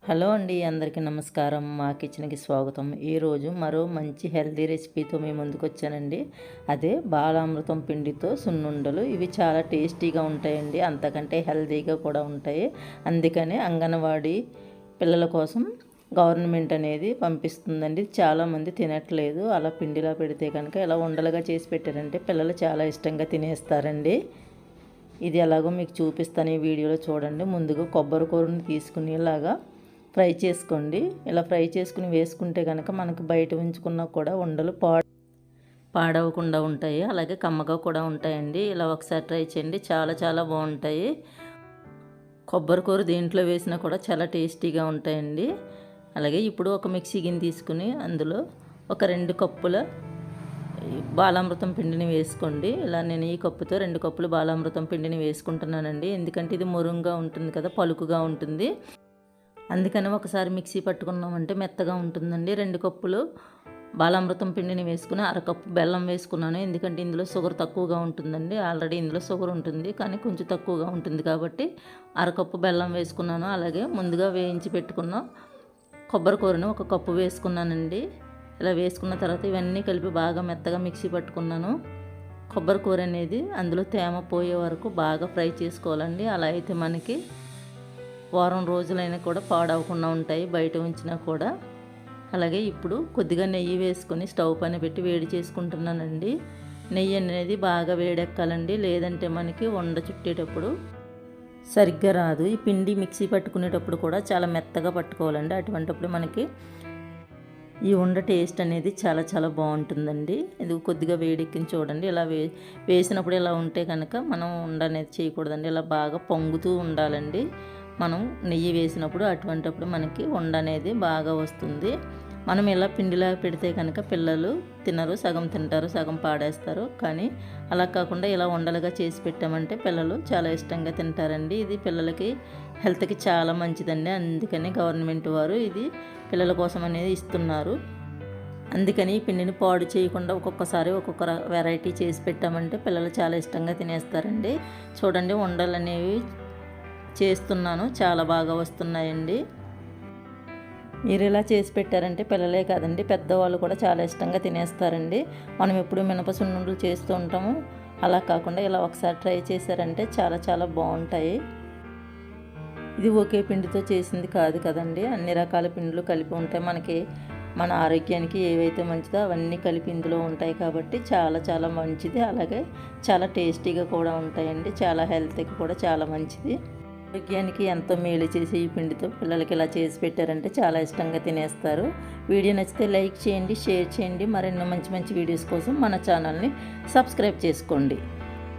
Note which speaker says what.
Speaker 1: Hello అండి, అందరికీ నమస్కారం. మా కిచెన్కి స్వాగతం. ఈరోజు మరో మంచి హెల్తీ రెసిపీతో మీ ముందుకు వచ్చానండి. అదే బాలామృతం పిండితో సున్నుండలు. ఇవి చాలా టేస్టీగా ఉంటాయండి, అంతకంటే హెల్తీగా కూడా ఉంటాయి. అందుకనే అంగన్వాడీ పిల్లల కోసం గవర్నమెంట్ అనేది పంపిస్తుందండి. చాలామంది తినట్లేదు. అలా పిండిలా పెడితే కనుక ఇలా ఉండలుగా చేసి పెట్టారంటే పిల్లలు చాలా ఇష్టంగా తినేస్తారండి. ఇది ఎలాగో మీకు చూపిస్తాను, ఈ వీడియోలో చూడండి. ముందుగా కొబ్బరి కూరని తీసుకుని ఇలాగా ఫ్రై చేసుకోండి. ఇలా ఫ్రై చేసుకుని వేసుకుంటే కనుక మనకు బయట ఉంచుకున్నా కూడా ఉండలు పాడవకుండా ఉంటాయి, అలాగే కమ్మగా కూడా ఉంటాయండి. ఇలా ఒకసారి ట్రై చేయండి, చాలా చాలా బాగుంటాయి. కొబ్బరి కూర దేంట్లో వేసినా కూడా చాలా టేస్టీగా ఉంటాయండి. అలాగే ఇప్పుడు ఒక మిక్సీ గిన్నె తీసుకుని అందులో ఒక 2 కప్పుల బాలామృతం పిండిని వేసుకోండి. ఇలా నేను ఈ కప్పుతో 2 కప్పులు బాలామృతం పిండిని వేసుకుంటున్నానండి. ఎందుకంటే ఇది మురుంగా ఉంటుంది కదా, పలుకుగా ఉంటుంది. అందుకని ఒకసారి మిక్సీ పట్టుకున్నామంటే మెత్తగా ఉంటుందండి. 2 కప్పులు బాలామృతం పిండిని వేసుకుని అరకప్పు బెల్లం వేసుకున్నాను. ఎందుకంటే ఇందులో షుగర్ తక్కువగా ఉంటుందండి. ఆల్రెడీ ఇందులో షుగర్ ఉంటుంది, కానీ కొంచెం తక్కువగా ఉంటుంది కాబట్టి అరకప్పు బెల్లం వేసుకున్నాను. అలాగే ముందుగా వేయించి పెట్టుకున్న కొబ్బరి కూరను 1 కప్పు వేసుకున్నానండి. ఇలా వేసుకున్న తర్వాత ఇవన్నీ కలిపి బాగా మెత్తగా మిక్సీ పట్టుకున్నాను. కొబ్బరి కూర అనేది అందులో తేమ పోయే వరకు బాగా ఫ్రై చేసుకోవాలండి. అలా అయితే మనకి వారం రోజులైనా కూడా పాడవకుండా ఉంటాయి, బయట ఉంచినా కూడా. అలాగే ఇప్పుడు కొద్దిగా నెయ్యి వేసుకొని స్టవ్ పైన పెట్టి వేడి చేసుకుంటున్నానండి. నెయ్యి అనేది బాగా వేడెక్కాలండి, లేదంటే మనకి వండ చుట్టేటప్పుడు సరిగ్గా రాదు. ఈ పిండి మిక్సీ పట్టుకునేటప్పుడు కూడా చాలా మెత్తగా పట్టుకోవాలండి. అటువంటిప్పుడు మనకి ఈ ఉండ టేస్ట్ అనేది చాలా చాలా బాగుంటుందండి. ఇది కొద్దిగా వేడెక్కించి చూడండి. ఇలా వేసినప్పుడు ఇలా ఉంటే కనుక మనం ఉండ అనేది చేయకూడదండి. ఇలా బాగా పొంగుతూ ఉండాలండి మనం నెయ్యి వేసినప్పుడు. అటువంటిప్పుడు మనకి ఉండ అనేది బాగా వస్తుంది. మనం ఇలా పిండిలా పెడితే కనుక పిల్లలు తినరు, సగం తింటారు, సగం పాడేస్తారు. కానీ అలా కాకుండా ఇలా ఉండలుగా చేసి పెట్టామంటే పిల్లలు చాలా ఇష్టంగా తింటారండి. ఇది పిల్లలకి హెల్త్కి చాలా మంచిదండి. అందుకని గవర్నమెంట్ వారు ఇది పిల్లల కోసం అనేది ఇస్తున్నారు. అందుకని ఈ పిండిని పాడు చేయకుండా ఒక్కొక్కసారి ఒక్కొక్క వెరైటీ చేసి పెట్టామంటే పిల్లలు చాలా ఇష్టంగా తినేస్తారండి. చూడండి, ఉండలు అనేవి చేస్తున్నాను, చాలా బాగా వస్తున్నాయండి. మీరు ఇలా చేసి పెట్టారంటే పిల్లలే కాదండి, పెద్దవాళ్ళు కూడా చాలా ఇష్టంగా తినేస్తారండి. మనం ఎప్పుడు మినప సున్నుండలు చేస్తూ ఉంటాము, అలా కాకుండా ఇలా ఒకసారి ట్రై చేశారంటే చాలా చాలా బాగుంటాయి. ఇది ఒకే పిండితో చేసింది కాదు కదండి, అన్ని రకాల పిండిలు కలిపి ఉంటాయి. మనకి మన ఆరోగ్యానికి ఏవైతే మంచిదో అవన్నీ కలిపి ఇందులో ఉంటాయి కాబట్టి చాలా చాలా మంచిది. అలాగే చాలా టేస్టీగా కూడా ఉంటాయండి, చాలా హెల్త్కి కూడా చాలా మంచిది. ఆరోగ్యానికి ఎంతో మేలు చేసి ఈ పిండితో పిల్లలకి ఇలా చేసి పెట్టారంటే చాలా ఇష్టంగా తినేస్తారు. వీడియో నచ్చితే లైక్ చేయండి, షేర్ చేయండి. మరెన్నో మంచి మంచి వీడియోస్ కోసం మన ఛానల్ని సబ్స్క్రైబ్ చేసుకోండి.